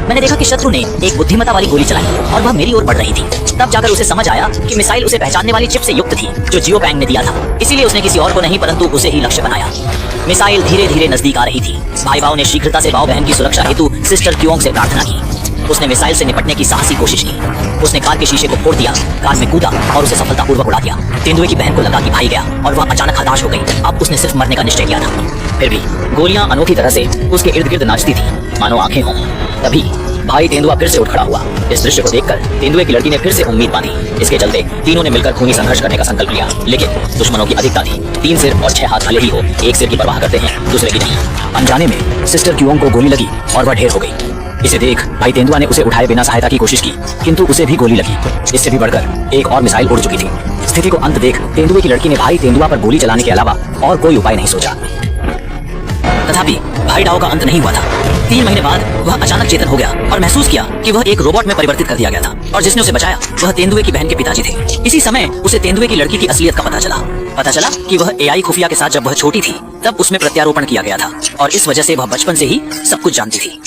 मैंने देखा कि शत्रु ने एक बुद्धिमत्ता वाली गोली चलाई और वह मेरी ओर बढ़ रही थी। तब जाकर उसे समझ आया कि मिसाइल उसे पहचानने वाली चिप से युक्त थी जो जियो पैंग ने दिया था। इसीलिए उसने किसी और को नहीं परंतु उसे ही लक्ष्य बनाया। मिसाइल धीरे धीरे नजदीक आ रही थी। भाई बाव ने शीघ्रता से बाव बहन की सुरक्षा हेतु सिस्टर क्योंग से प्रार्थना की। उसने मिसाइल से निपटने की साहसी कोशिश की। उसने कार के शीशे को फोड़ दिया, कार में कूदा और उसे सफलतापूर्वक उड़ा दिया। तेंदुए की बहन को लगा कि भाई गया और वह अचानक हताश हो गई। अब उसने सिर्फ मरने का निश्चय किया था। फिर भी गोलियां अनोखी तरह से उसके इर्द गिर्द नाचती थी, मानो आंखें हों। तभी भाई तेंदुआ फिर से उठ खड़ा हुआ। इस दृश्य को देखकर तेंदुए की लड़की ने फिर से उम्मीद बांधी। इसके चलते तीनों ने मिलकर खूनी संघर्ष करने का संकल्प लिया। लेकिन दुश्मनों की अधिकता थी। 3 सिर और 6 हाथ भले ही हो, एक सिर की परवाह करते हैं, दूसरे की नहीं। अनजाने में सिस्टर क्योंग को गोली लगी और वह ढेर हो गई। इसे देख भाई तेंदुआ ने उसे उठाए बिना सहायता की कोशिश की, किंतु उसे भी गोली लगी। इससे भी बढ़कर एक और मिसाइल उड़ चुकी थी। स्थिति को अंत देख तेंदुए की लड़की ने भाई तेंदुआ पर गोली चलाने के अलावा और कोई उपाय नहीं सोचा। तथापि भाई डाओ का अंत नहीं हुआ था। 3 महीने बाद वह अचानक चेतन हो गया और महसूस किया कि वह एक रोबोट में परिवर्तित कर दिया गया था और जिसने उसे बचाया वह तेंदुए की बहन के पिताजी थे। इसी समय उसे तेंदुए की लड़की की असलियत का पता चला कि वह एआई खुफिया के साथ जब वह छोटी थी तब उसमें प्रत्यारोपण किया गया था और इस वजह से वह बचपन से ही सब कुछ जानती थी।